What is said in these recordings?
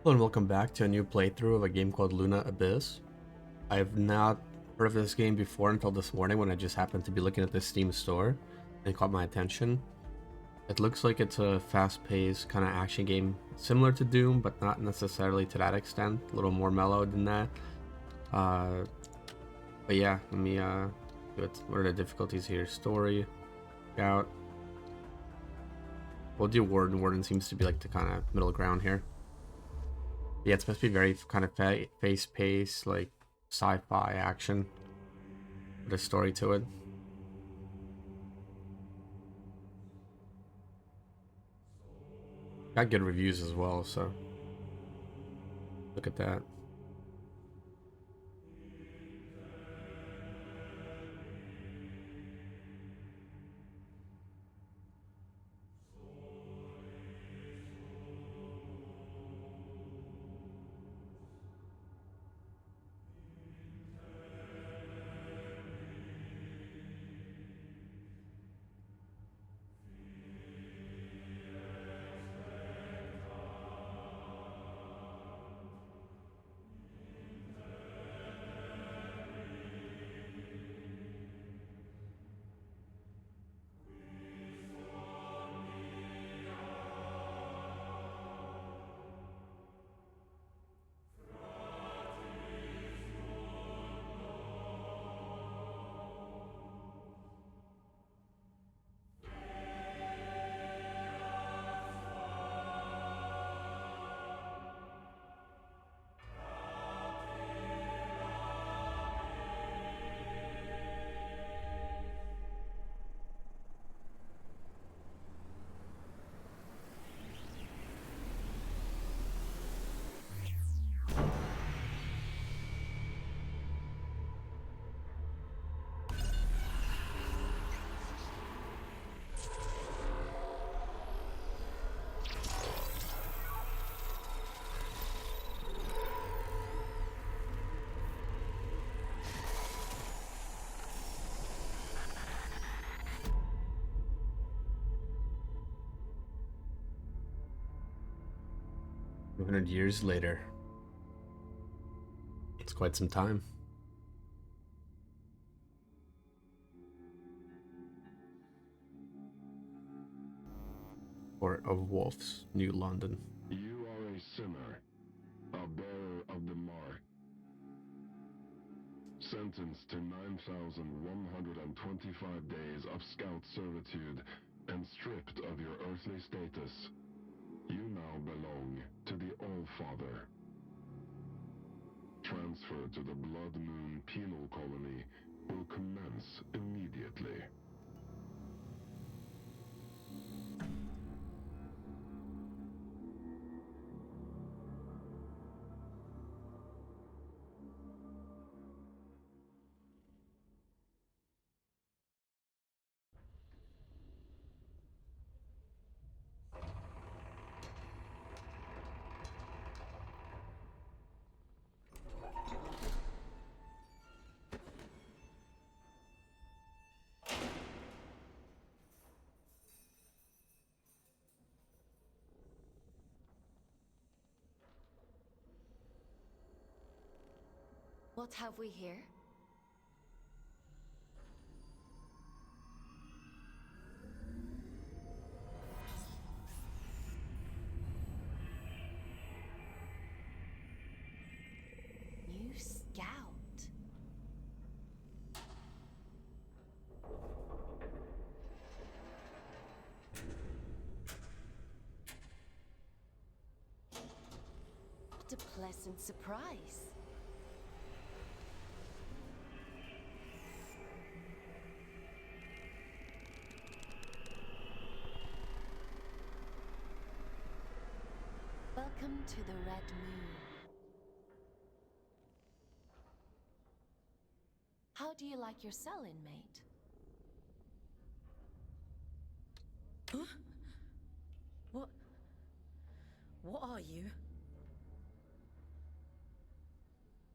Hello and welcome back to a new playthrough of a game called Luna Abyss. I've not heard of this game before until this morning when I just happened to be looking at the Steam store and it caught my attention. It looks like it's a fast-paced kind of action game similar to Doom, but not necessarily to that extent, a little more mellow than that. Uh, but yeah, let me see what are the difficulties here? Story, Scout. We'll do Warden. Warden seems to be like the kind of middle ground here. Yeah, it's supposed to be very kind of fast-paced, like sci-fi action with a story to it. Got good reviews as well, so look at that. $200 later. It's quite some time. Court of Wolves, New London. You are a sinner, a bearer of the mark, sentenced to 9,125 days of scout servitude and stripped of your earthly status. You now belong to the All-Father. Transfer to the Blood Moon Penal Colony will commence immediately. What have we here? New scout. What a pleasant surprise. Welcome to the Red Moon. How do you like your cell, inmate? Huh? What? What are you?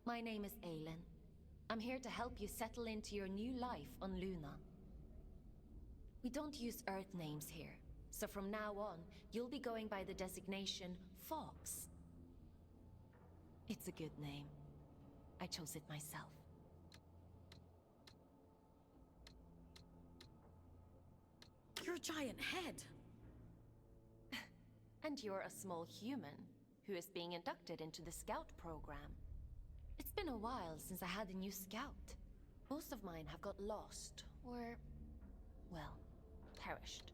My name is Aylin. I'm here to help you settle into your new life on Luna. We don't use Earth names here, so from now on, you'll be going by the designation Fox. It's a good name. I chose it myself. You're a giant head. And you're a small human who is being inducted into the scout program. It's been a while since I had a new scout. Most of mine have got lost or, well, perished.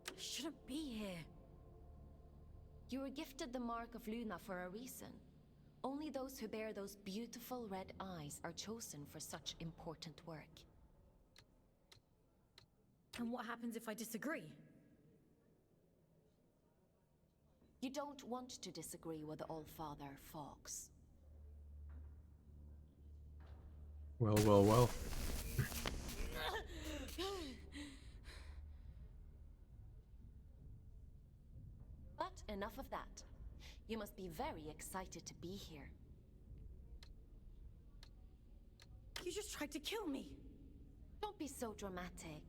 I shouldn't be here. You were gifted the Mark of Luna for a reason. Only those who bear those beautiful red eyes are chosen for such important work. And what happens if I disagree? You don't want to disagree with the Allfather, Fox. Well, well, well. But enough of that. You must be very excited to be here. You just tried to kill me. Don't be so dramatic.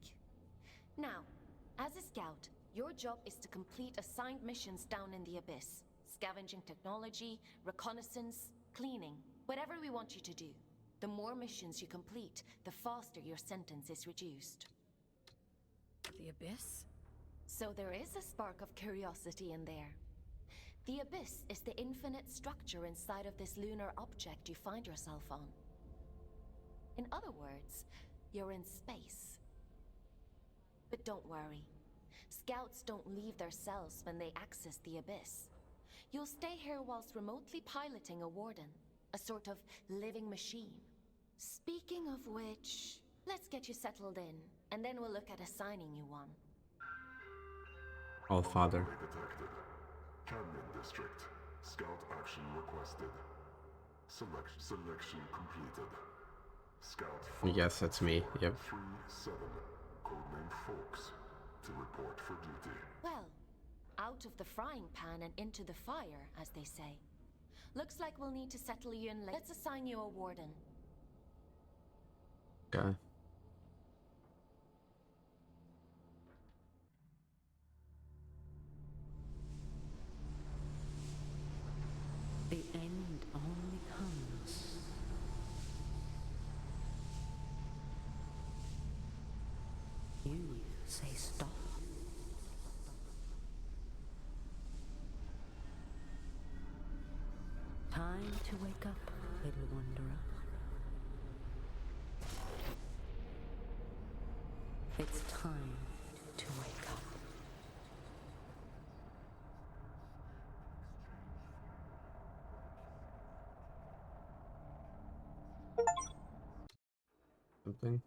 Now, as a scout, your job is to complete assigned missions down in the Abyss. Scavenging technology, reconnaissance, cleaning, whatever we want you to do. The more missions you complete, the faster your sentence is reduced. The Abyss? So there is a spark of curiosity in there. The Abyss is the infinite structure inside of this lunar object you find yourself on. In other words, you're in space. But don't worry. Scouts don't leave their cells when they access the Abyss. You'll stay here whilst remotely piloting a warden, a sort of living machine. Speaking of which, let's get you settled in, and then we'll look at assigning you one. Allfather. Anomaly detected. Canyon District. Scout action requested. Selection completed. Scout 4. Yes, that's me. Yep. 3-7. Codename Fox. To report for duty. Well, out of the frying pan and into the fire, as they say. Looks like we'll need to settle you in. Let's assign you a warden. Okay. The end only comes. You say stop. Time to wake up, little wanderer. It's time to wake up. Something.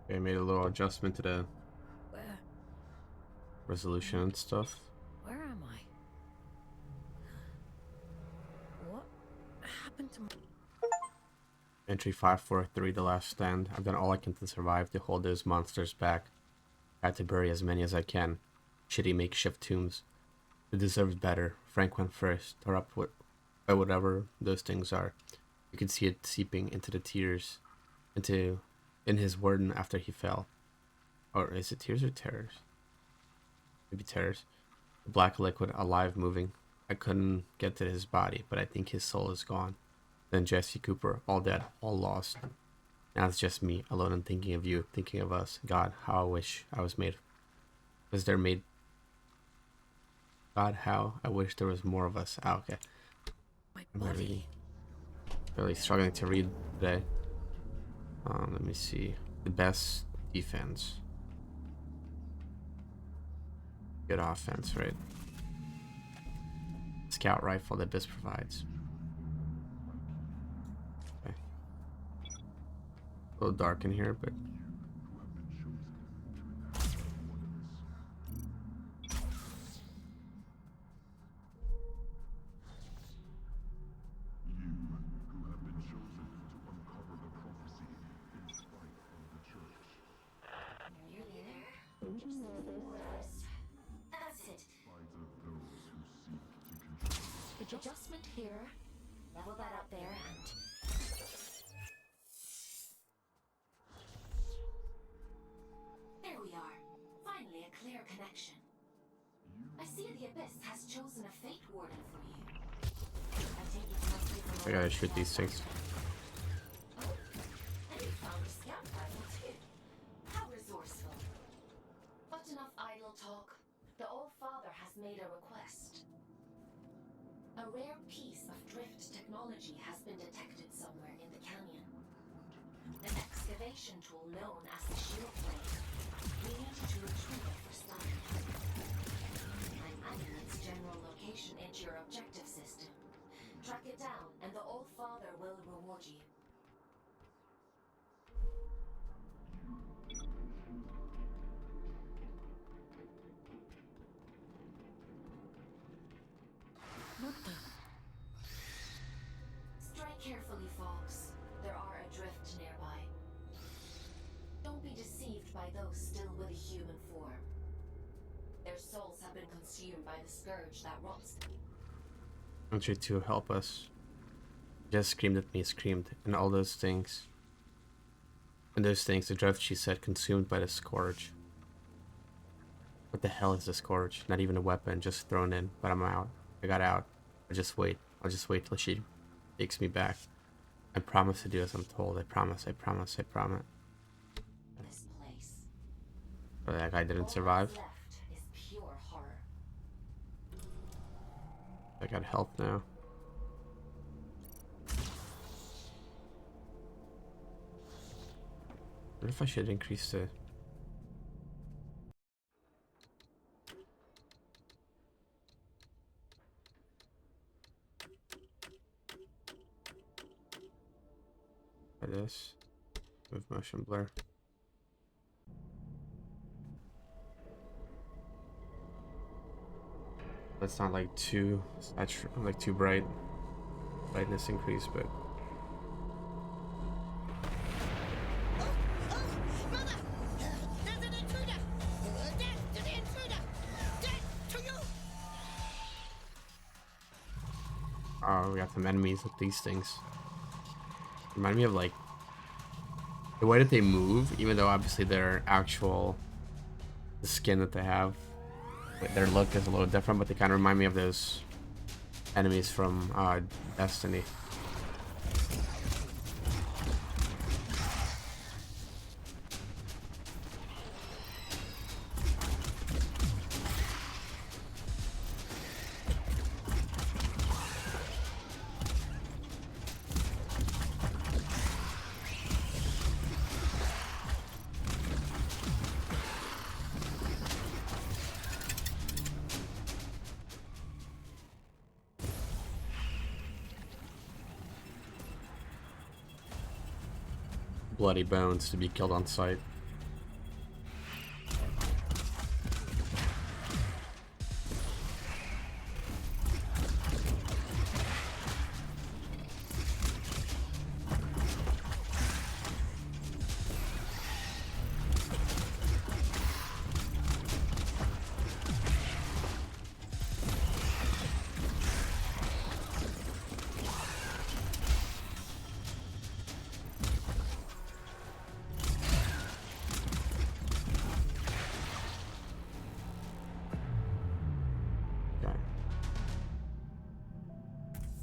Okay, I made a little adjustment to the Where? resolution and stuff. Where am I? What happened to my... Entry 543, The Last Stand. I've done all I can to survive to hold those monsters back. I had to bury as many as I can. Shitty makeshift tombs. They deserved better. Frank went first, tore up by whatever those things are. You could see it seeping into the tears, in his warden after he fell. Or is it tears or terrors? Maybe terrors. The black liquid, alive, moving. I couldn't get to his body, but I think his soul is gone. Then Jesse Cooper, all dead, all lost. Now it's just me, alone and thinking of you, thinking of us. God, how I wish I was made. Was there made? God, how I wish there was more of us. Ah, okay. My I'm body? really struggling to read today. Let me see. The best defense. Good offense, right? Scout rifle that this provides. Okay. A little dark in here, but That's it. Adjustment here. Level that up there and... There we are. Finally a clear connection. I see the Abyss has chosen a Fate Warden for you. I take it must be from I gotta shoot these things. Oh, and you found a scout rifle too. How resourceful. But enough idle talk. The All-Father has made a request. A rare piece of drift technology has been detected somewhere in the canyon. An excavation tool known as the Shield Blade. We need you to retrieve it for study. I'm adding its general location into your objective system. Track it down, and the All-Father will reward you. What the? Strike carefully, Fox. There are adrift nearby. Don't be deceived by those still with a human form. Their souls have been consumed by the scourge that rots them. I want you to help us. Just screamed at me, screamed, and all those things. And those things, the drift, she said, consumed by the scourge. What the hell is the scourge? Not even a weapon, just thrown in, but I'm out. I got out. I'll just wait till she takes me back. I promise to do as I'm told. I promise, I promise, I promise. This place. But that guy didn't All survive. that's left is pure horror. I got health now. What if I should increase the... by this? Move motion blur. That's not like too like too bright. Brightness increase, but Mother! There's an intruder! Death to the intruder! Death to you! oh, we got some enemies with these things. Remind me of like the way that they move, even though obviously their actual the skin that they have, their look is a little different, but they kind of remind me of those enemies from Destiny. Bloody bones to be killed on sight.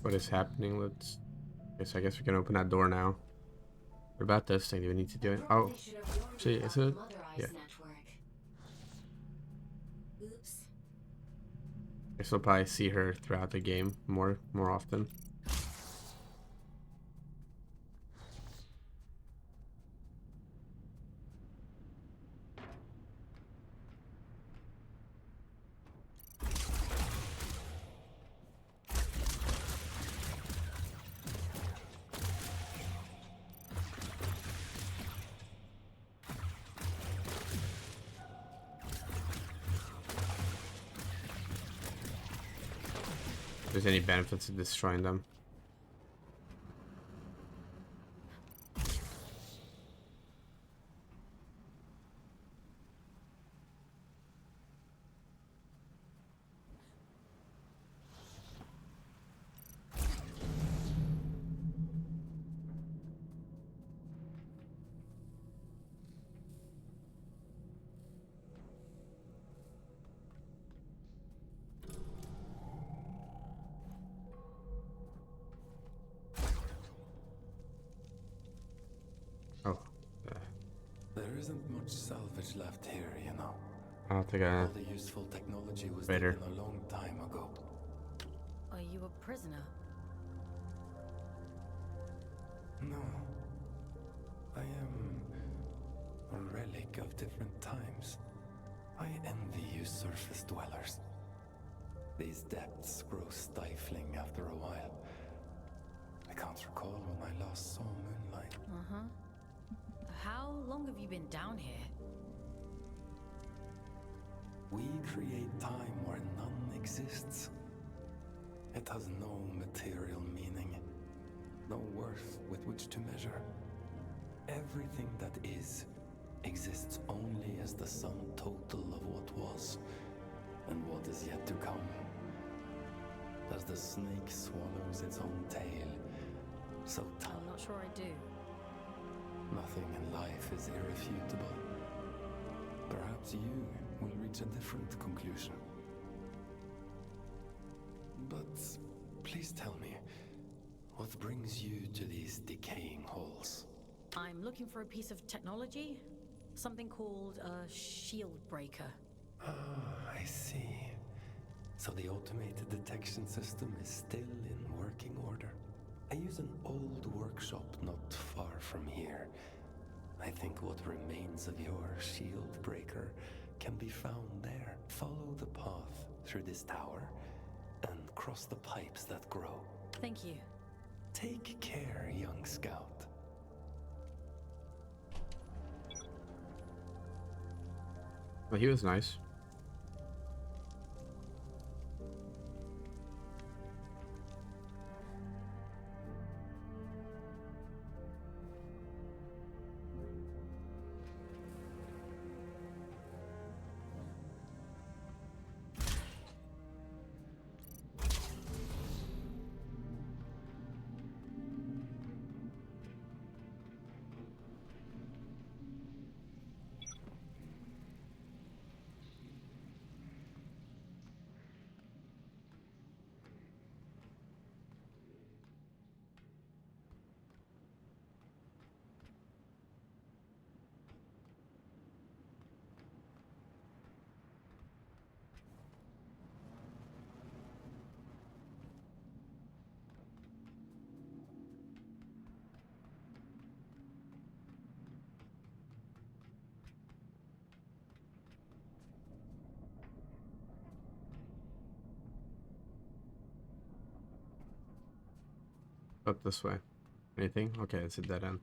What is happening? Let's. I guess we can open that door now. What about this thing? Do we need to do it? Oh, They should have warned see, you is about it? the Mother Eyes Yeah. network. Oops. I guess we'll probably see her throughout the game more often. If there's any benefits of destroying them. isn't much salvage left here, you know. I don't think All the useful technology was Raider. taken a long time ago. Are you a prisoner? No. I am a relic of different times. I envy you surface dwellers. These depths grow stifling after a while. I can't recall when I last saw moonlight. Uh-huh. How long have you been down here? We create time where none exists. It has no material meaning, no worth with which to measure. Everything that is exists only as the sum total of what was and what is yet to come. As the snake swallows its own tail, so I'm not sure I do. nothing in life is irrefutable. Perhaps you will reach a different conclusion. But please tell me, what brings you to these decaying halls? I'm looking for a piece of technology. Something called a shield breaker. Ah, I see. So the automated detection system is still in working order. I use an old workshop not far from here. I think what remains of your shield breaker can be found there. Follow the path through this tower and cross the pipes that grow. Thank you. Take care, young scout. Well, he was nice. Up this way. Anything? Okay, it's a dead end.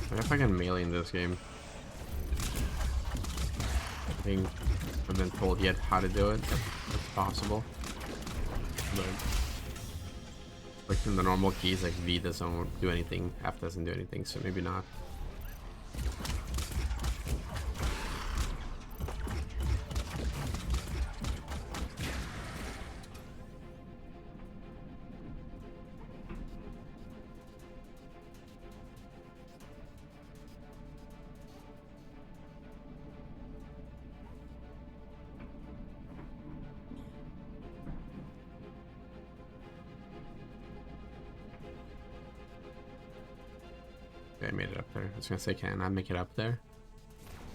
I wonder if I can melee in this game. I think I've been told yet how to do it. That's possible. But like in the normal keys, like V doesn't do anything, F doesn't do anything, so maybe not. Okay, I made it up there. I was gonna say, can I make it up there?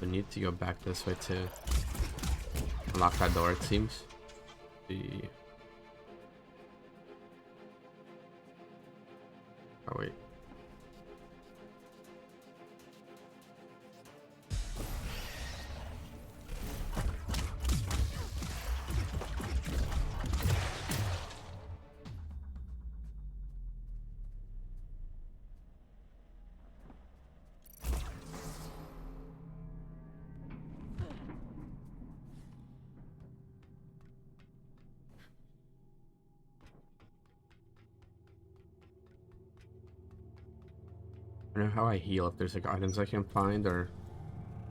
We need to go back this way to unlock that door, it seems. Oh, wait. I don't know how I heal, if there's like items I can find, or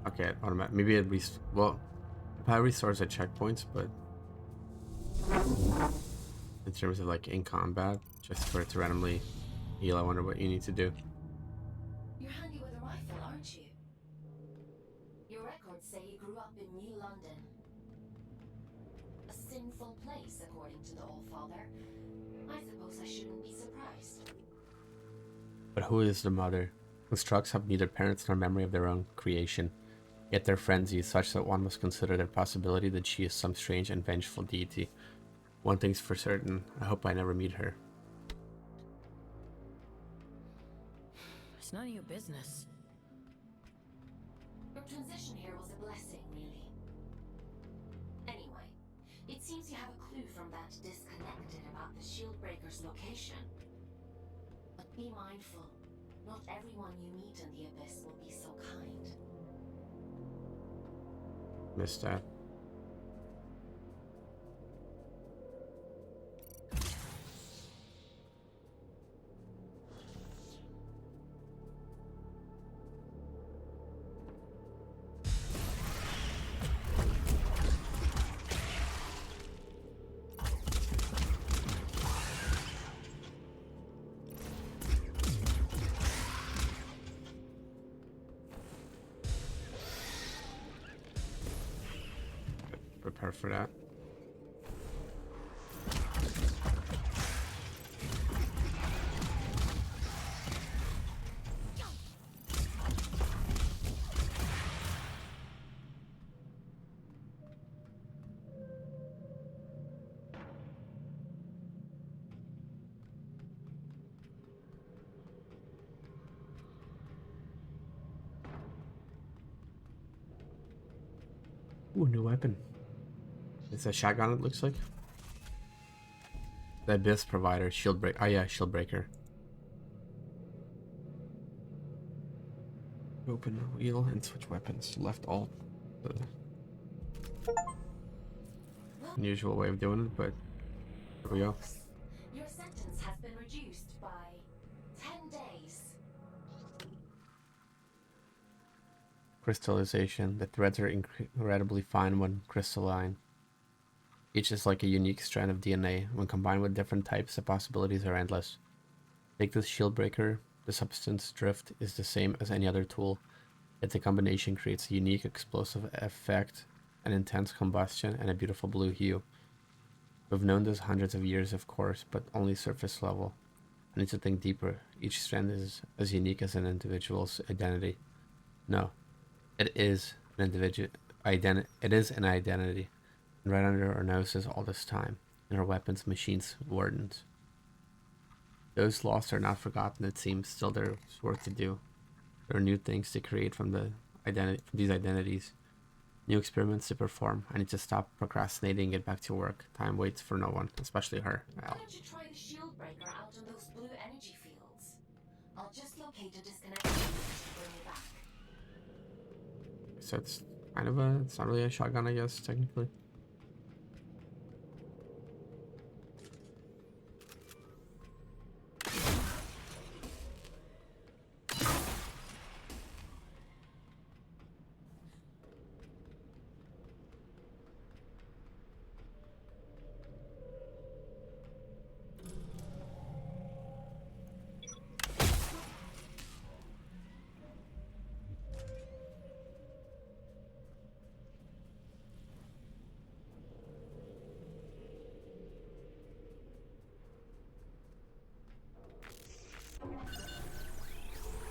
okay, automatic. Maybe it well, it probably restores at checkpoints, but in terms of like in combat, just for it to randomly heal. I wonder what you need to do. You're handy with a rifle, aren't you? Your records say you grew up in New London. A sinful place, according to the All-Father. I suppose I shouldn't be surprised. But who is the mother? Constructs have neither parents nor memory of their own creation. Yet their frenzy is such that one must consider the possibility that she is some strange and vengeful deity. One thing's for certain, I hope I never meet her. It's none of your business. Your transition here was a blessing, really. Anyway, it seems you have a clue from that disconnected about the Shieldbreaker's location. But be mindful, not everyone you meet in the Abyss will be so kind. Missed that. Prepare for that. Ooh, new weapon. It's a shotgun, it looks like. The Abyss provider, shield break. Oh yeah, shield breaker. Open wheel and switch weapons. Left alt. The unusual way of doing it, but here we go. Your sentence has been reduced by 10 days. Crystallization. The threads are incredibly fine when crystalline. Each is like a unique strand of DNA. When combined with different types, the possibilities are endless. Take this shield breaker. The substance drift is the same as any other tool, yet the combination creates a unique explosive effect, an intense combustion, and a beautiful blue hue. We've known this hundreds of years, of course, but only surface level. I need to think deeper. Each strand is as unique as an individual's identity. No, it is an individual identity. It is an identity. Right under our noses all this time, in our weapons, machines, wardens. Those lost are not forgotten, it seems. Still, there's work to do. There are new things to create from these identities. New experiments to perform. I need to stop procrastinating and get back to work. Time waits for no one, especially her. Why don't you try the shield breaker out on those blue energy fields? I'll just locate a disconnected unit to bring you back. So it's kind of it's not really a shotgun, I guess, technically.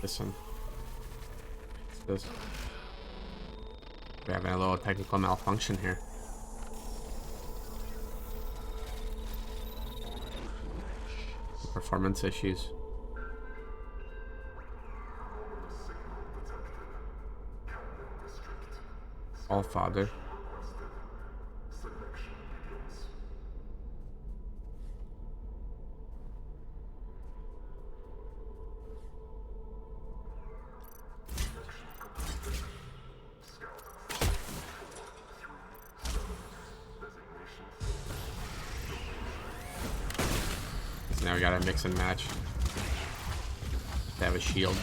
Listen. What's this? We're having a little technical malfunction here. Performance issues. All father. Now we gotta mix and match. They have a shield.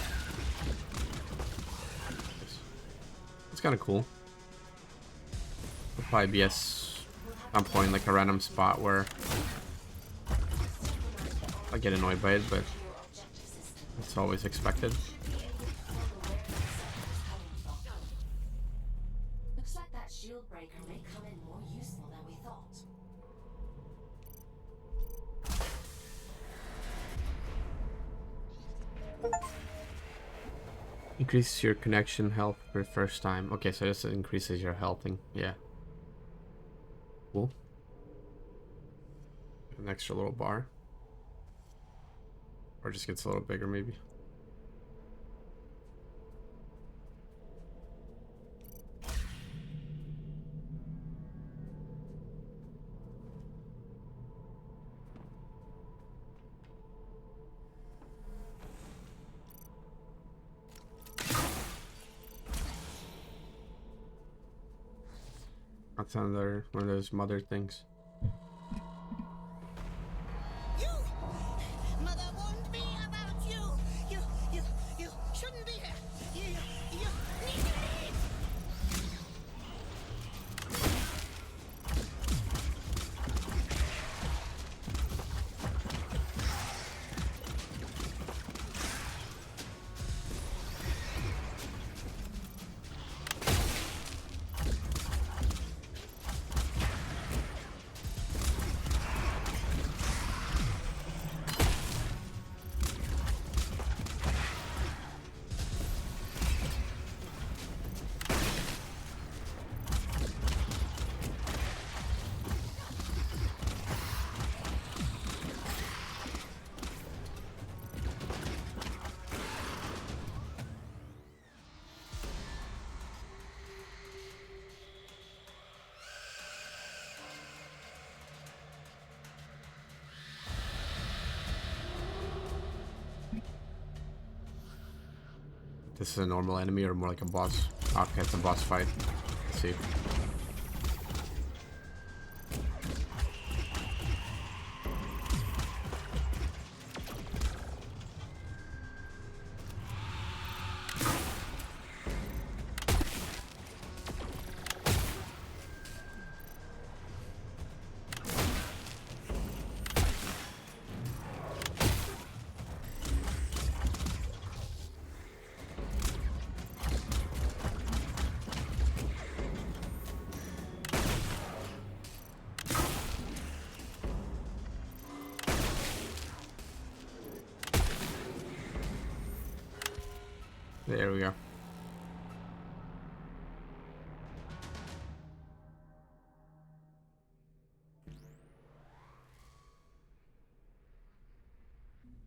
It's kind of cool. It'll probably be some point like a random spot where I get annoyed by it, but it's always expected. Looks like that shield breaker may come in more useful than we thought. Increases your connection health for the first time. Okay, so this increases your health thing. Yeah. Cool. An extra little bar. Or just gets a little bigger, maybe. That's another one of those mother things. You! Mother warned me about you! You shouldn't be here! You need to leave! This is a normal enemy or more like a boss? Okay, it's a boss fight. Let's see. There we go.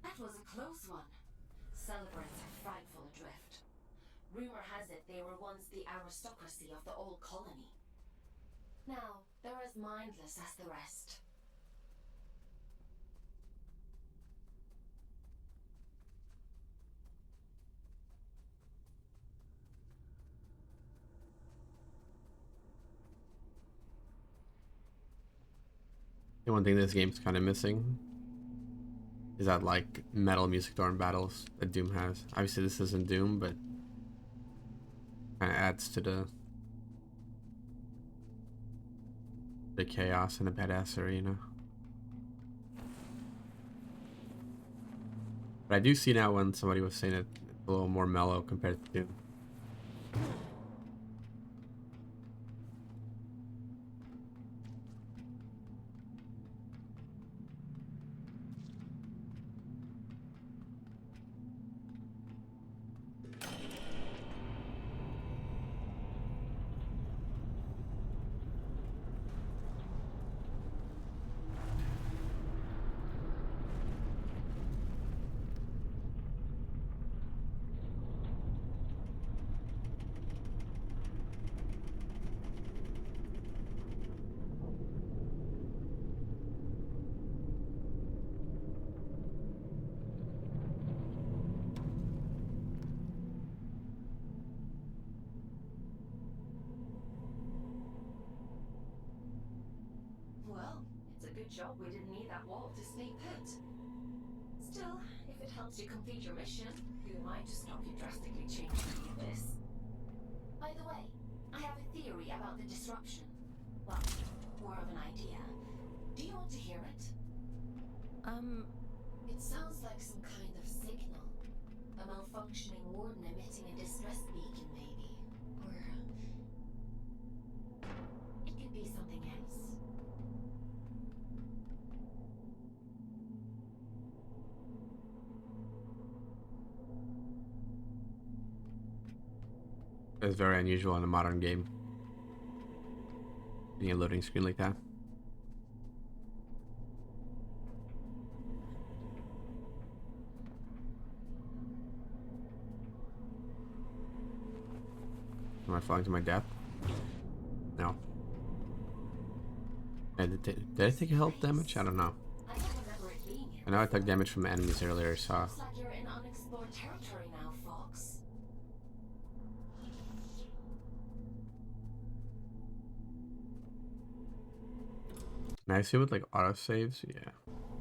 That was a close one. Celebrants are frightful adrift. Rumor has it they were once the aristocracy of the old colony. Now, they're as mindless as the rest. The one thing this game's kind of missing is that like metal music during battles that Doom has. Obviously this isn't Doom, but kind of adds to the chaos and the badassery, you know. But I do see now when somebody was saying it's a little more mellow compared to Doom. Well, it's a good job we didn't need that wall to stay put. Still, if it helps you complete your mission, who am I to stop you drastically changing the abyss? By the way, I have a theory about the disruption. Well, more of an idea. Do you want to hear it? It sounds like some kind of signal. A malfunctioning warden emitting a distress beacon, maybe. Or... it could be something else. It's very unusual in a modern game. Getting a loading screen like that. Am I falling to my death? No. Did I take health damage? I don't know. I don't remember it being here. I know I took damage from enemies earlier, so... Looks like you're in unexplored territory now, Fox. Can I see with like autosaves? Yeah.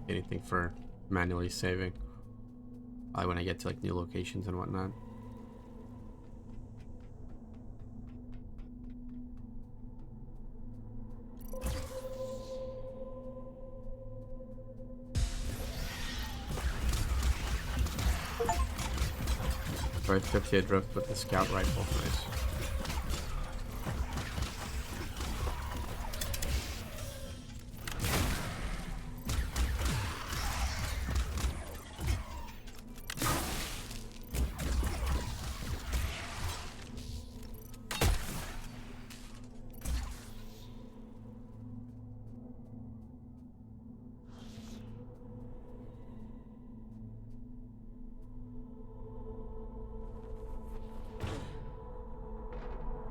Anything for manually saving. Probably when I get to like new locations and whatnot. Right, 50 adrift with the scout rifle. Nice.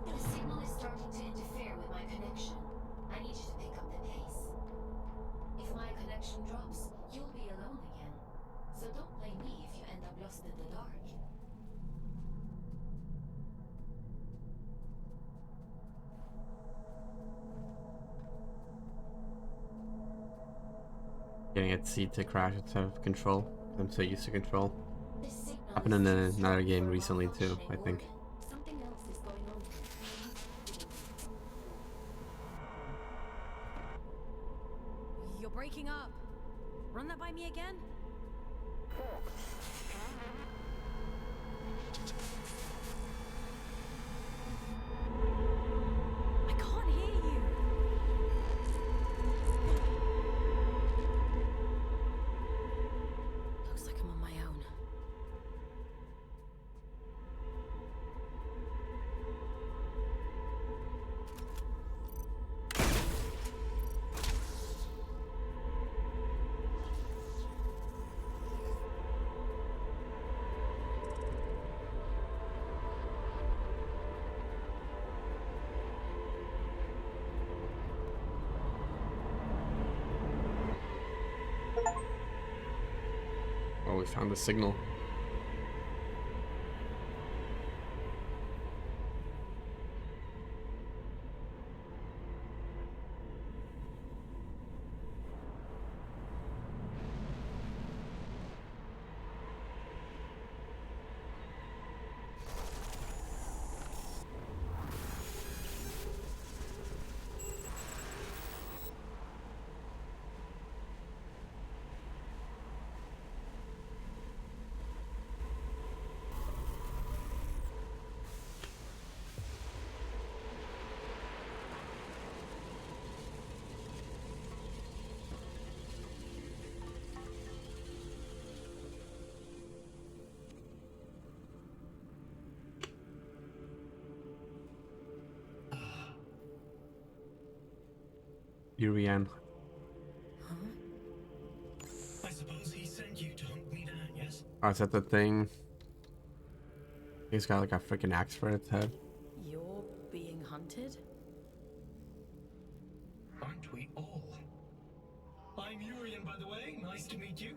The signal is starting to interfere with my connection. I need you to pick up the pace. If my connection drops, you'll be alone again. So don't blame me if you end up lost in the dark. Getting at C to crash instead of control. I'm so used to control. This signal Happened in is too another strong game for a recently too, I malfunctioning think. organ. Something else is going on. You're breaking up. Run that by me again? I can't hear you. Looks like I'm on my own. Oh, we found the signal. Urian. I suppose he sent you to hunt me down, yes? Oh, is that the thing? He's got like a freaking axe for its head. You're being hunted? Aren't we all? I'm Urian, by the way. Nice to meet you.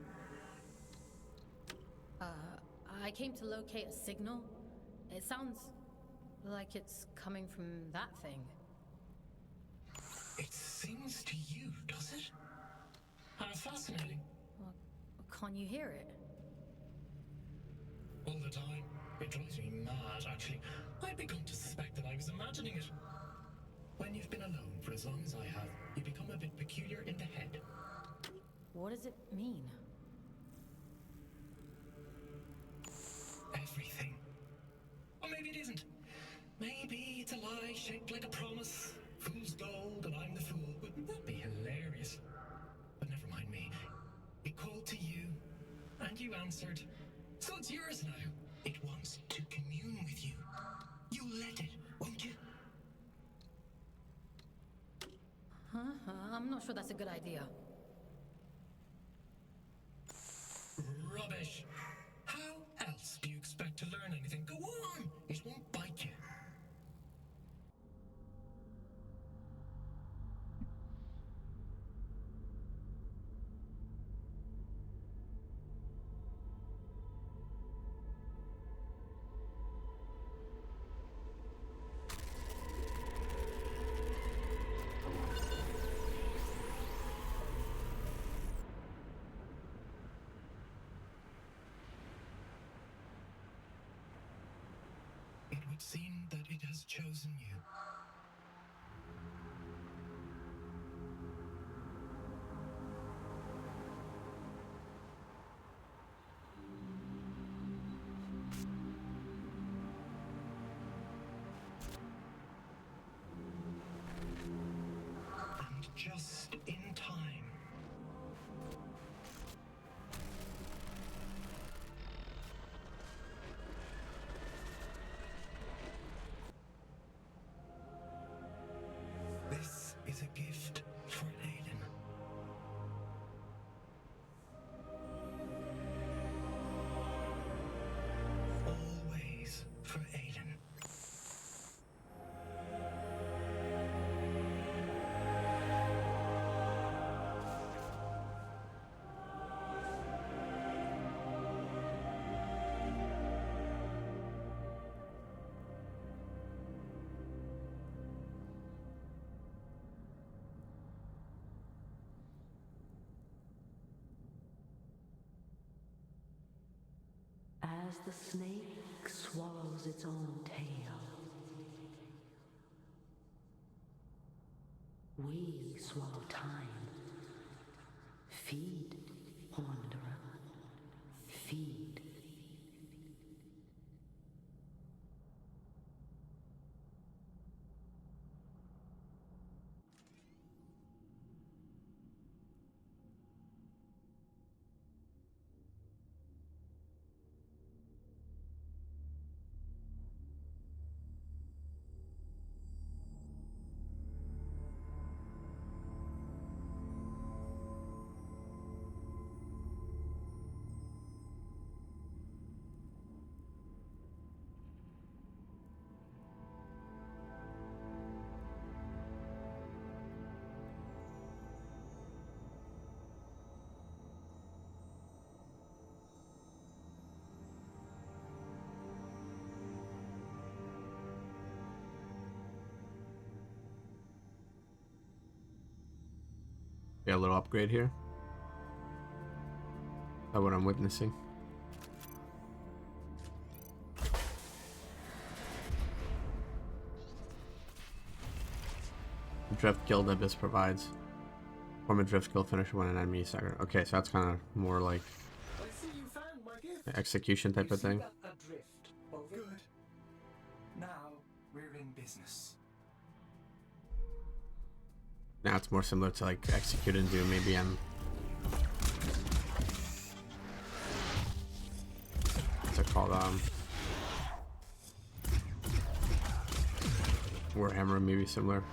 I came to locate a signal. It sounds like it's coming from that thing. It sings to you, does it? How fascinating. Well, can't you hear it? All the time. It drives me mad, actually. I'd begun to suspect that I was imagining it. When you've been alone for as long as I have, you become a bit peculiar in the head. What does it mean? shaped like a promise. Fool's gold and I'm the fool. Wouldn't that be hilarious? But never mind me. It called to you, and you answered. So it's yours now. It wants to commune with you. You let it, won't you? I'm not sure that's a good idea. Rubbish. How else do you expect to learn anything? Go on. It won't bite you. It would seem that it has chosen you. And just in time. This is a gift for Aiden. Always for Aiden. As the snake swallows its own tail, we swallow time. Feed, wanderer. Feed. Yeah, a little upgrade here. That's what I'm witnessing. Drift kill that this provides. Form a drift kill finish when an enemy stagger. Okay, so that's kind of more like I see you found my gift. execution type You of see thing. that adrift? Well, good. Now we're in business. Now it's more similar to like execute and do maybe and what's it called? Warhammer maybe similar.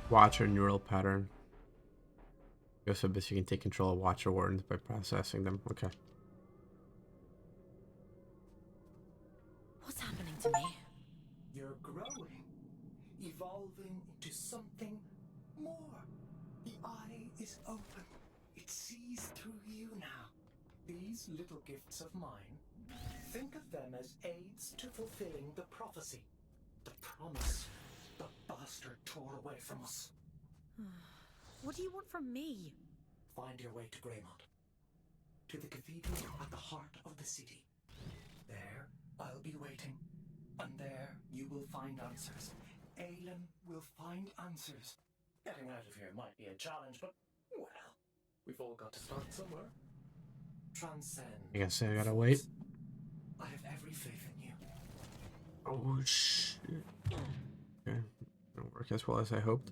Watcher neural pattern. Goes so this you can take control of Watcher wardens by processing them. Okay. What's happening to me? You're growing, evolving into something more. The eye is open. It sees through you now. These little gifts of mine, think of them as aids to fulfilling the prophecy, the promise the bastard tore away from us. What do you want from me? Find your way to Greymont, to the cathedral at the heart of the city. There, I'll be waiting. And there you will find answers. Aelin will find answers. Getting out of here might be a challenge, but, well, we've all got to start somewhere. Transcend. I guess I gotta wait. I have every faith in you. Oh shit. Okay. Don't work as well as I hoped.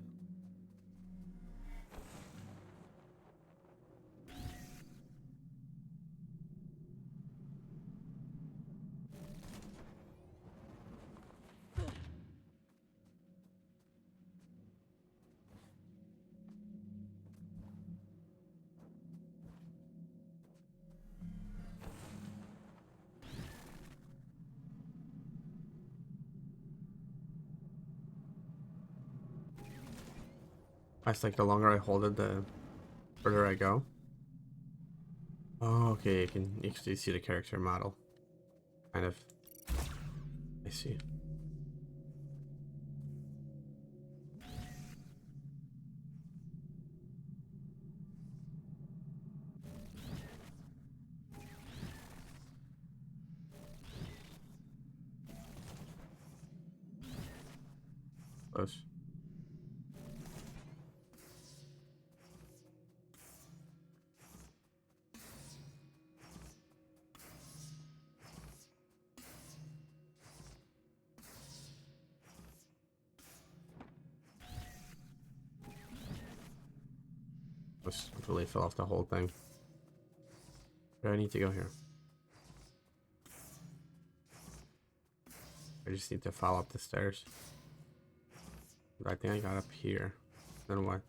It's like the longer I hold it, the further I go. Oh, okay, you can actually see the character model. Kind of. I see. Close. Just really fell off the whole thing. Where do I need to go here? I just need to follow up the stairs. I think I got up here. Then what?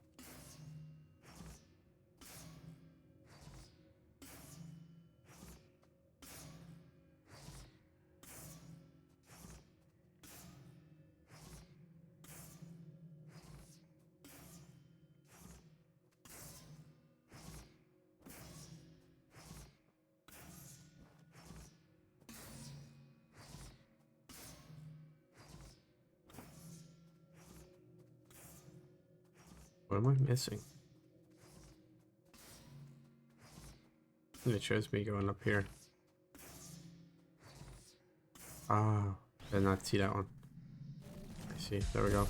What am I missing? It shows me going up here. Ah, did not see that one. I see. There we go.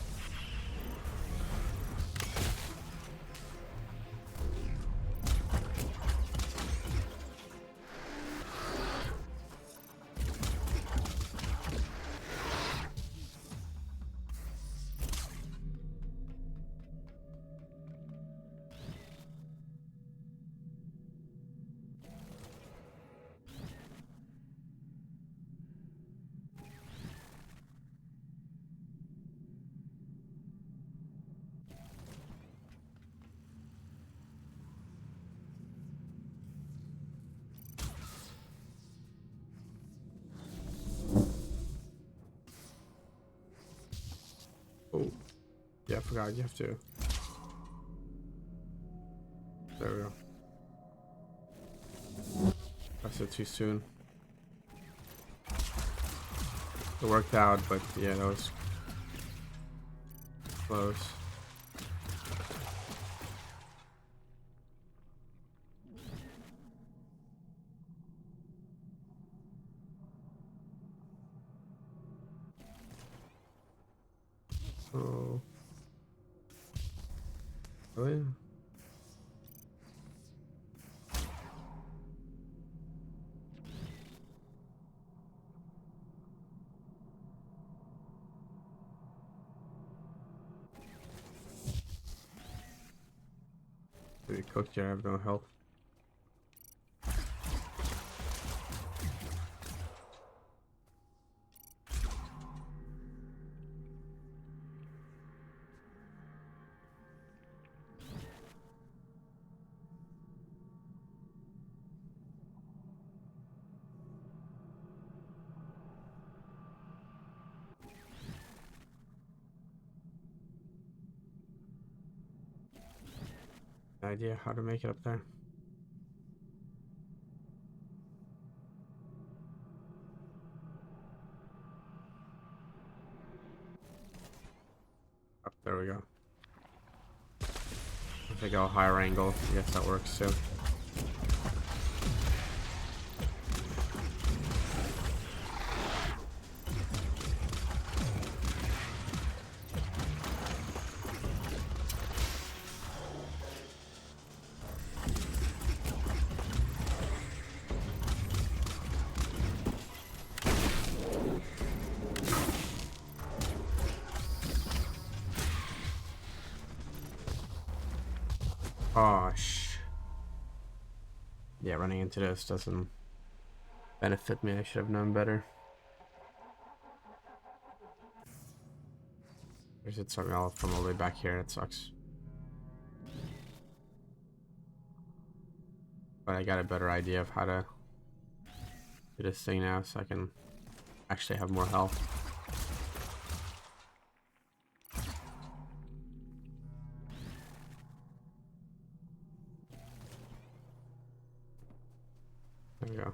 Oh, yeah, I forgot you have to. There we go. Pressed it too soon. It worked out, but yeah, that was close. Oh. Oh yeah. Pretty cooked here, I have no health. Idea how to make it up there. Up there we go. If I go higher angle, I guess that works too. Oh, yeah, running into this doesn't benefit me. I should have known better. There's it starting off from all the way back here. It sucks. But I got a better idea of how to do this thing now, so I can actually have more health. There we go.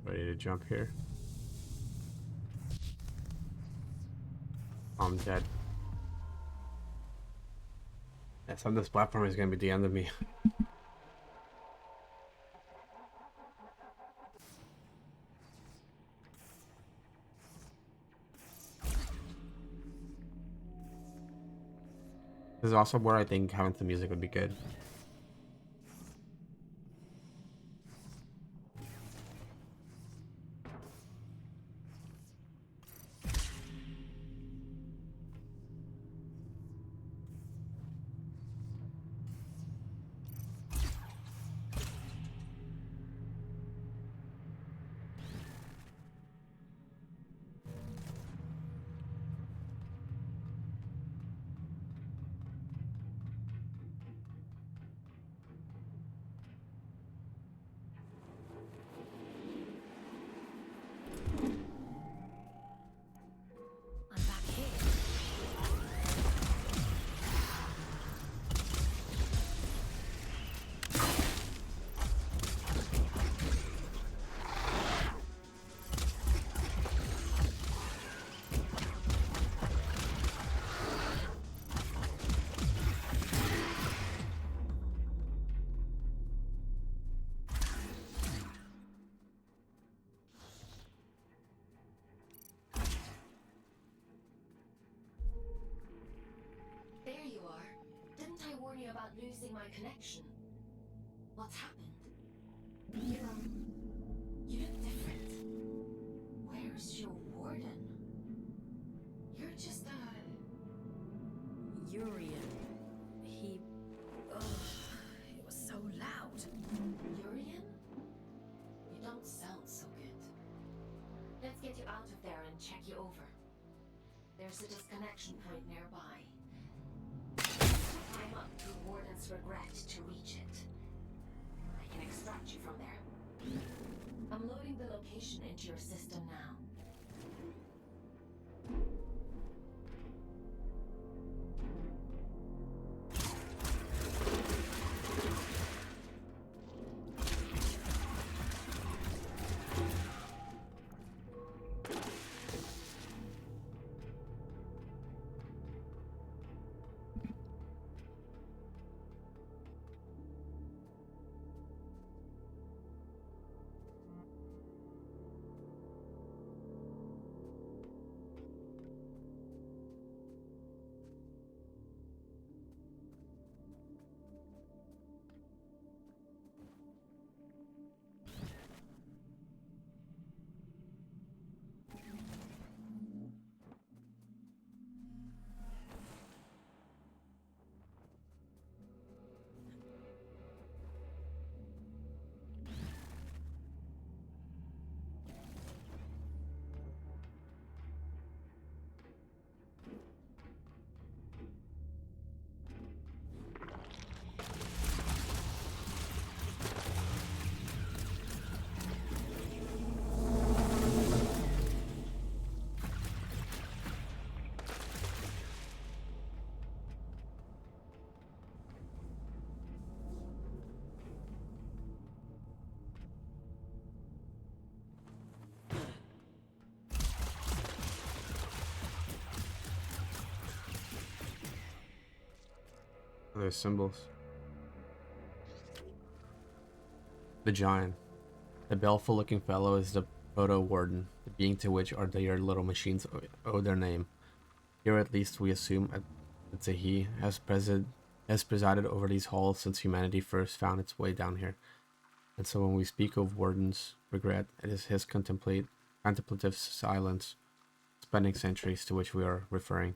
Ready to jump here. I'm dead. Yes, on this platform is gonna be the end of me. This is also where I think having some music would be good. I'm back here. There you are. Didn't I warn you about losing my connection? What's happened? You look different. Where's your warden? You're just Urian. He... Ugh, it was so loud. Urian? You don't sound so good. Let's get you out of there and check you over. There's a disconnection point nearby. Climb up to Warden's Regret to reach it. I can extract you from there. I'm loading the location into your system now. There's symbols. The giant. The baleful-looking fellow is the proto-warden, the being to which our dear little machines owe their name. Here at least we assume it's a he has presided over these halls since humanity first found its way down here. And so when we speak of warden's regret, it is his contemplative silence, spending centuries, to which we are referring.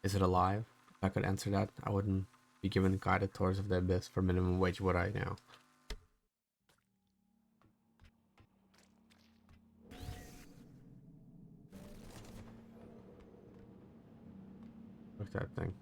Is it alive? If I could answer that, I wouldn't be given guided tours of the abyss for minimum wage, would I now? Look at that thing.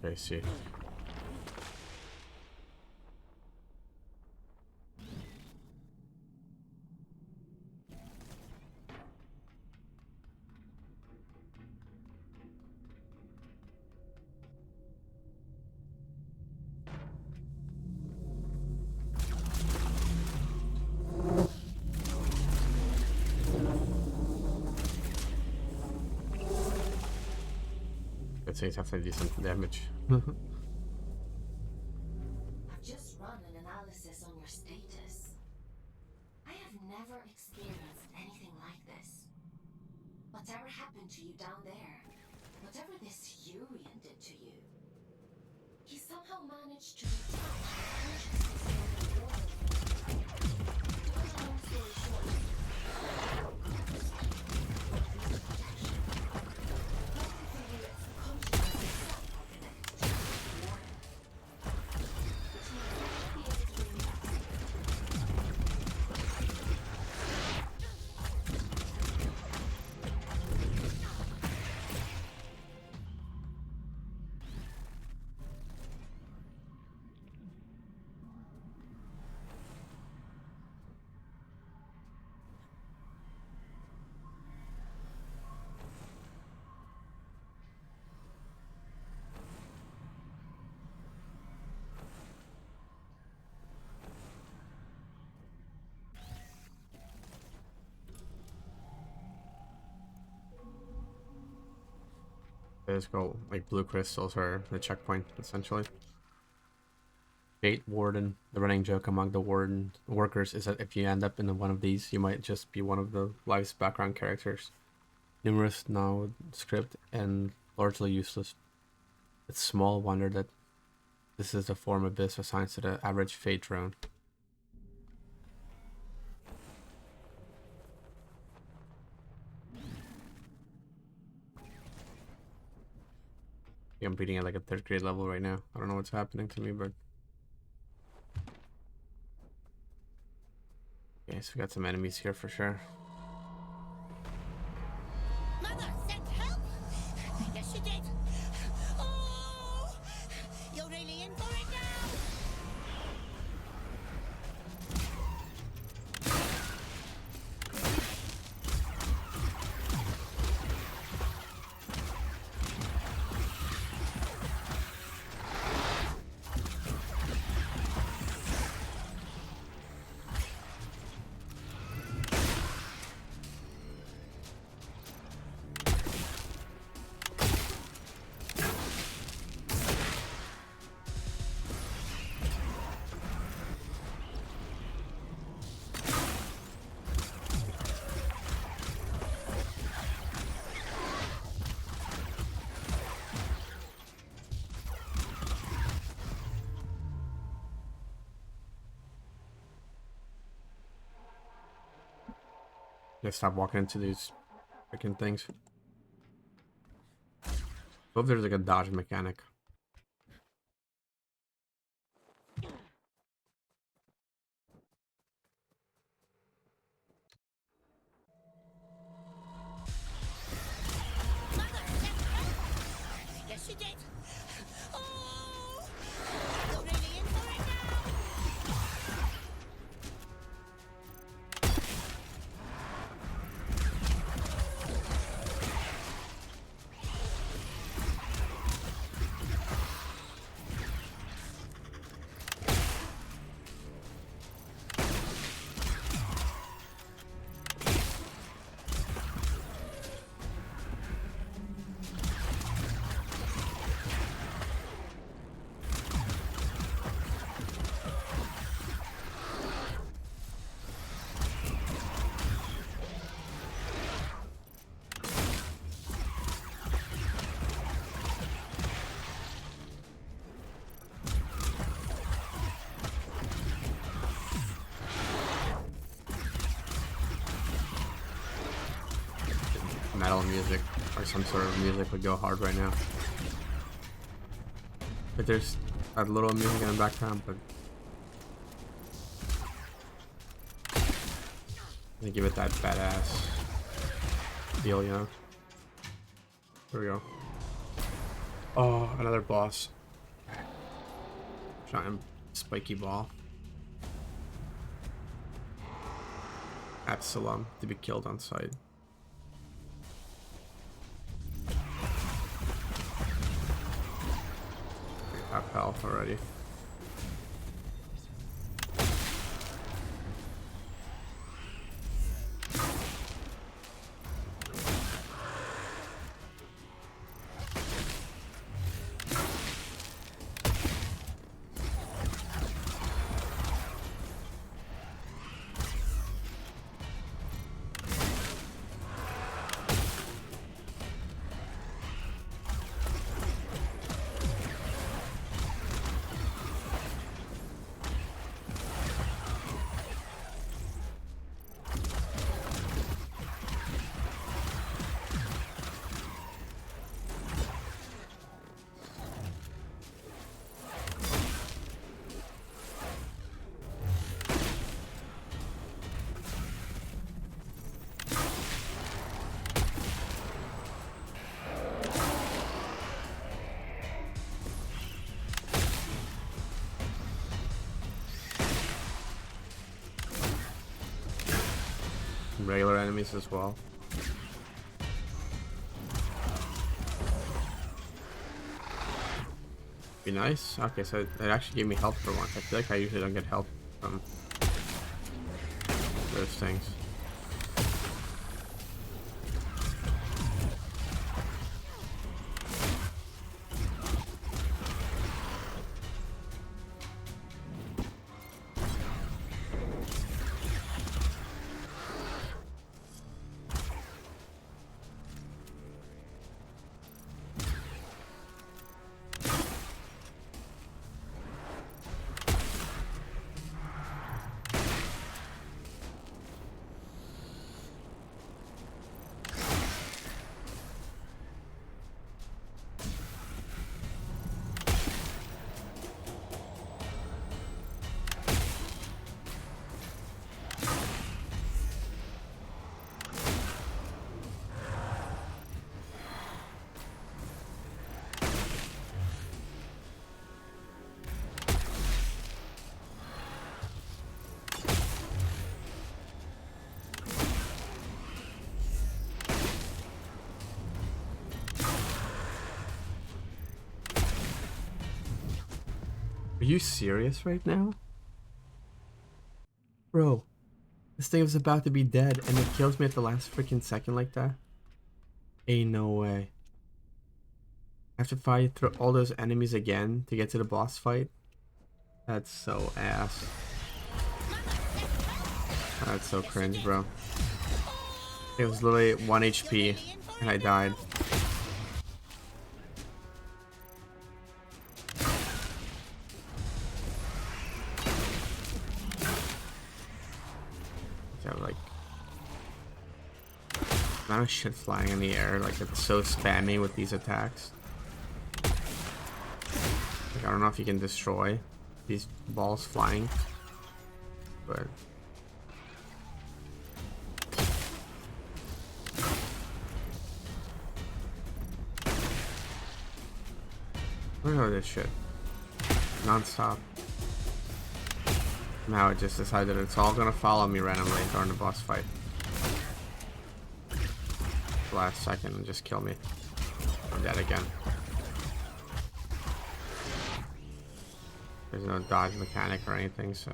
Okay, see. Let's say it's after decent damage. I've just run an analysis on your status. I have never experienced anything like this. Whatever happened to you down there, whatever this Urian did to you, he somehow managed to return consciousness from the water. To cut a long story short, It's called like blue crystals or the checkpoint essentially. Gate warden. The running joke among the warden workers is that if you end up in one of these, you might just be one of the life's background characters. Numerous now script and largely useless. It's small wonder that this is the form abyss assigned to the average Fate drone. I'm beating at like a 3rd grade level right now. I don't know what's happening to me, but okay, so we got some enemies here for sure. Mother sent help? Yes, she did. Oh! You're really in for it now? Let's stop walking into these freaking things. Hope there's like a dodge mechanic. Yes, she did. Oh! You're really in for metal music or some sort of music would go hard right now. But there's that little music in the background, but they give it that badass feel, you know? Here we go. Oh, another boss. Giant spiky ball. Absalom to be killed on sight. Half health already. Regular enemies as well. Be nice. Okay, so it actually gave me health for once. I feel like I usually don't get health from those things. Are you serious right now? Bro, this thing was about to be dead and it kills me at the last freaking second like that? Ain't no way. I have to fight through all those enemies again to get to the boss fight? That's so ass. That's so cringe, bro. It was literally 1 HP and I died. Like, amount of shit flying in the air, like it's so spammy with these attacks. Like, I don't know if you can destroy these balls flying, but look at this shit non-stop. Now it just decided it's all gonna follow me randomly during the boss fight. Last second and just kill me. I'm dead again. There's no dodge mechanic or anything, so.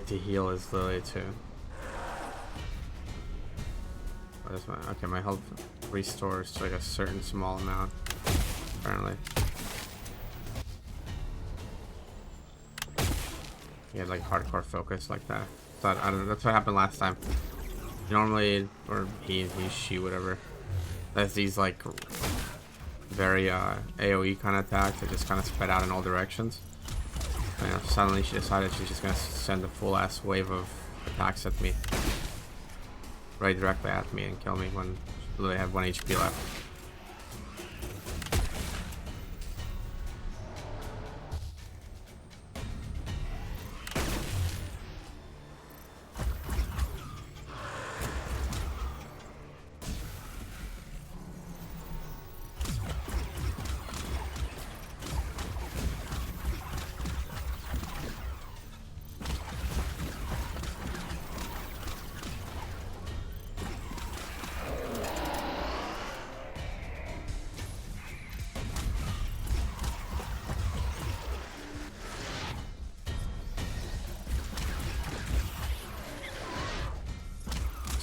way to heal is literally to... What is my... Okay, my health restores to like a certain small amount, apparently. You get like hardcore focus like that. But I don't know, that's what happened last time. Normally, or he, she, whatever. There's these like very AoE kind of attacks that just kind of spread out in all directions. And suddenly she decided she's just gonna send a full ass wave of attacks at me, right directly at me, and kill me when she literally had 1 HP left.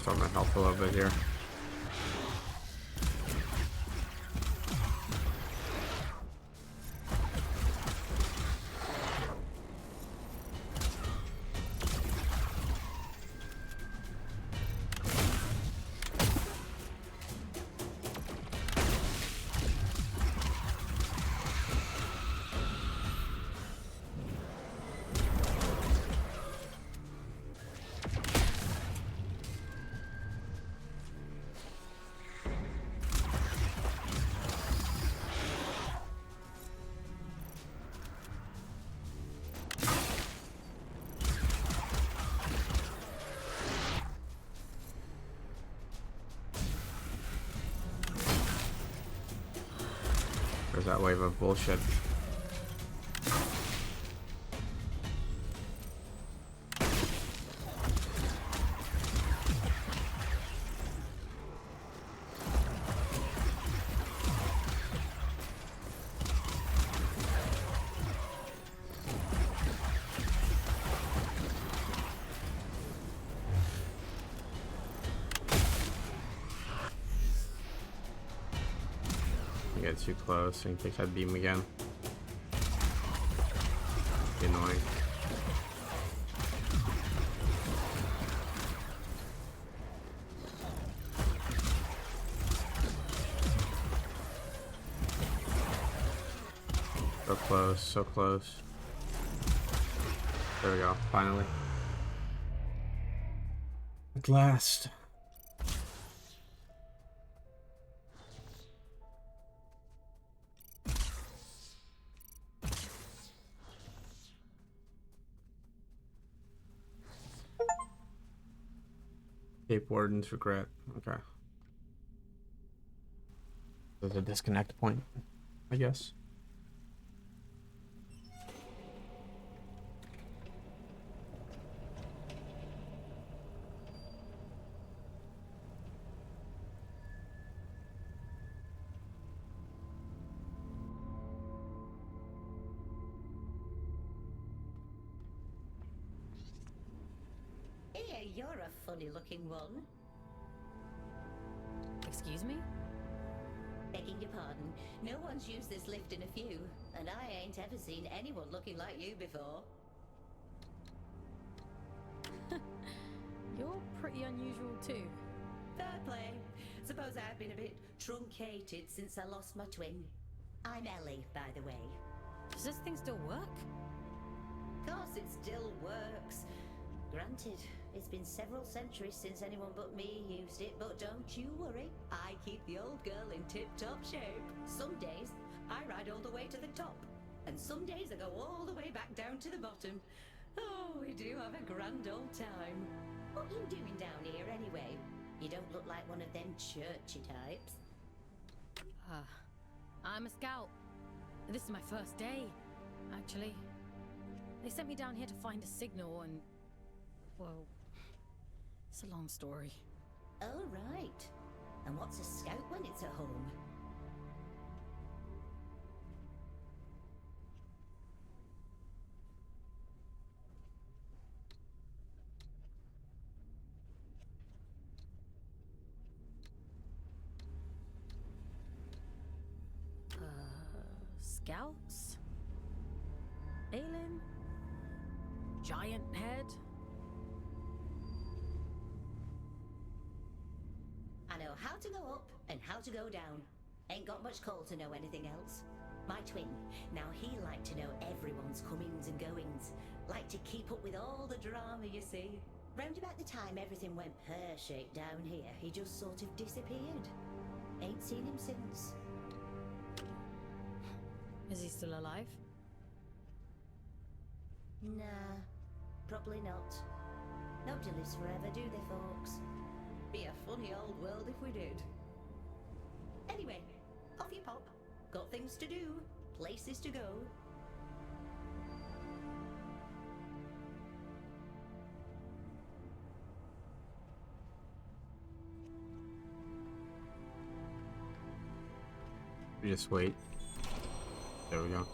Restore my health a little bit here. There's that wave of bullshit. Get too close and he takes that beam again. Be annoying. So close, so close. There we go, finally. At last. Cape Warden's regret. Okay. There's a disconnect point, I guess. Hey, you're a funny-looking one. Excuse me? Begging your pardon, no one's used this lift in a few, and I ain't ever seen anyone looking like you before. You're pretty unusual too. Fair play. Suppose I've been a bit truncated since I lost my twin. I'm Ellie, by the way. Does this thing still work? Course it still works. Granted, it's been several centuries since anyone but me used it, but don't you worry. I keep the old girl in tip-top shape. Some days, I ride all the way to the top, and some days I go all the way back down to the bottom. Oh, we do have a grand old time. What you doing down here anyway? You don't look like one of them churchy types. I'm a scout. This is my first day, actually. They sent me down here to find a signal and... well... it's a long story. Oh, right. And what's a scout when it's at home? Scouts? Aelin? Giant head? I know how to go up and how to go down. Ain't got much call to know anything else. My twin, now he liked to know everyone's comings and goings. Like to keep up with all the drama, you see. Round about the time everything went pear-shaped down here, he just sort of disappeared. Ain't seen him since. Is he still alive? Nah, probably not. Nobody lives forever, do they, folks? Be a funny old world if we did. Anyway, off you pop. Got things to do, places to go. We just wait. There we go.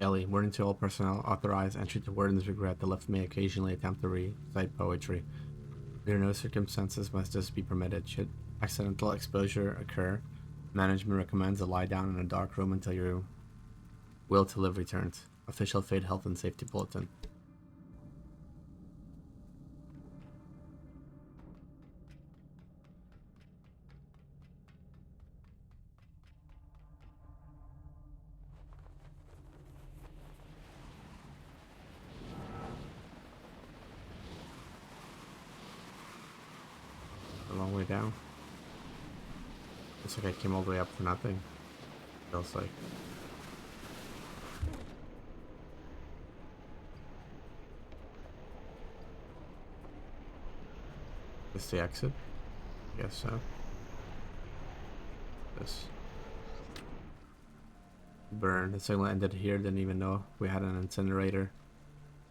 Ellie, warning to all personnel, authorize entry to Warden's regret. The left may occasionally attempt to recite poetry. Under no circumstances must this be permitted. Should accidental exposure occur, management recommends a lie down in a dark room until your will to live returns. Official Fate Health and Safety Bulletin. A long way down. Looks like I came all the way up for nothing. Feels like. Is this the exit? I guess so. This. Burn. The signal ended here. Didn't even know we had an incinerator.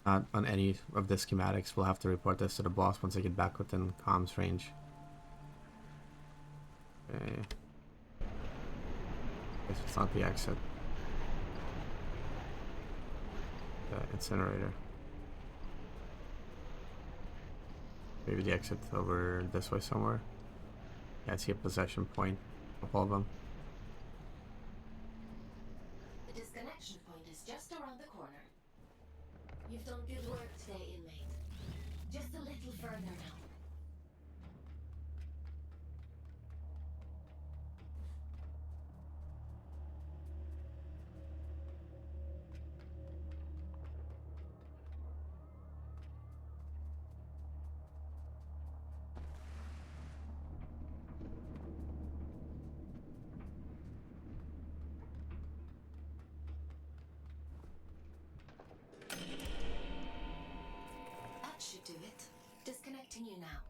Not on any of the schematics. We'll have to report this to the boss once I get back within comms range. Okay. Guess it's not the exit. The incinerator. Maybe the exit over this way somewhere. Yeah, I see a possession point. All of them. The disconnection point is just around the corner. You've done good work today, inmate. Just a little further now. Should do it. Disconnecting you now.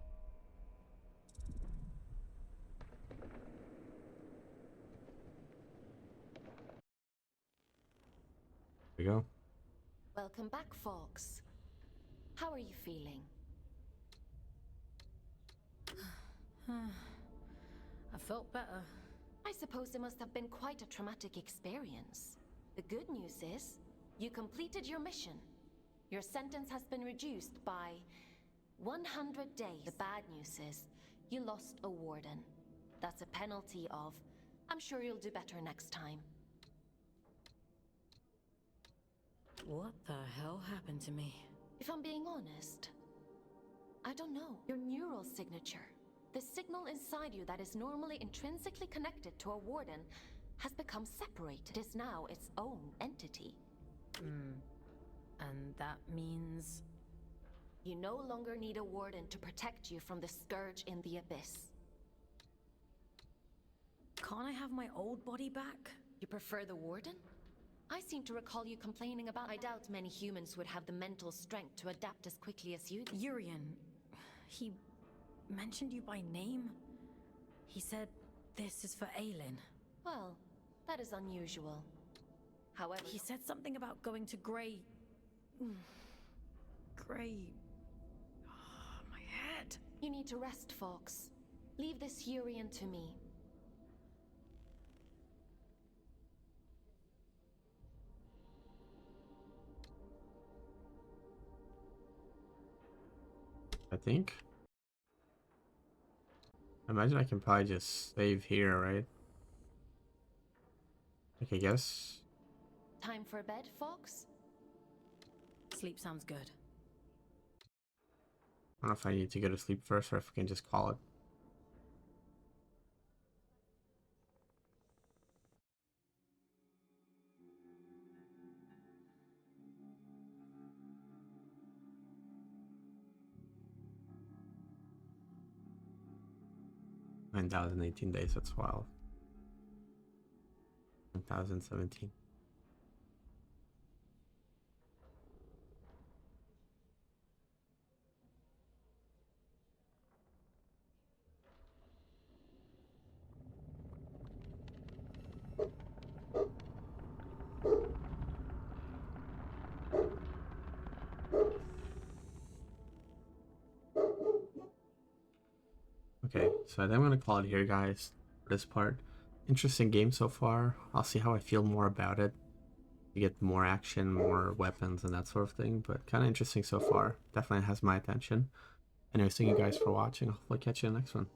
There we go. Welcome back, folks. How are you feeling? I felt better. I suppose it must have been quite a traumatic experience. The good news is, you completed your mission. Your sentence has been reduced by 100 days. The bad news is, you lost a warden. That's a penalty of, I'm sure you'll do better next time. What the hell happened to me? If I'm being honest, I don't know. Your neural signature, the signal inside you that is normally intrinsically connected to a warden, has become separated. It is now its own entity. And that means... You no longer need a warden to protect you from the scourge in the abyss. Can't I have my old body back? You prefer the warden? I seem to recall you complaining about... I doubt many humans would have the mental strength to adapt as quickly as you did. Urian, he mentioned you by name? He said, this is for Aelin. Well, that is unusual. However... He said something about going to Grey... You need to rest, Fox. Leave this Hurian to me. I think. I imagine I can probably just save here, right? Like, I guess. Time for bed, Fox? Sleep sounds good. I don't know if I need to go to sleep first or if we can just call it. $9,018 days, that's wild. 1,017. Okay, so I think I'm gonna call it here, guys, for this part. Interesting game so far. I'll see how I feel more about it. You get more action, more weapons, and that sort of thing, but kind of interesting so far. Definitely has my attention. Anyways, thank you guys for watching. I'll hopefully catch you in the next one.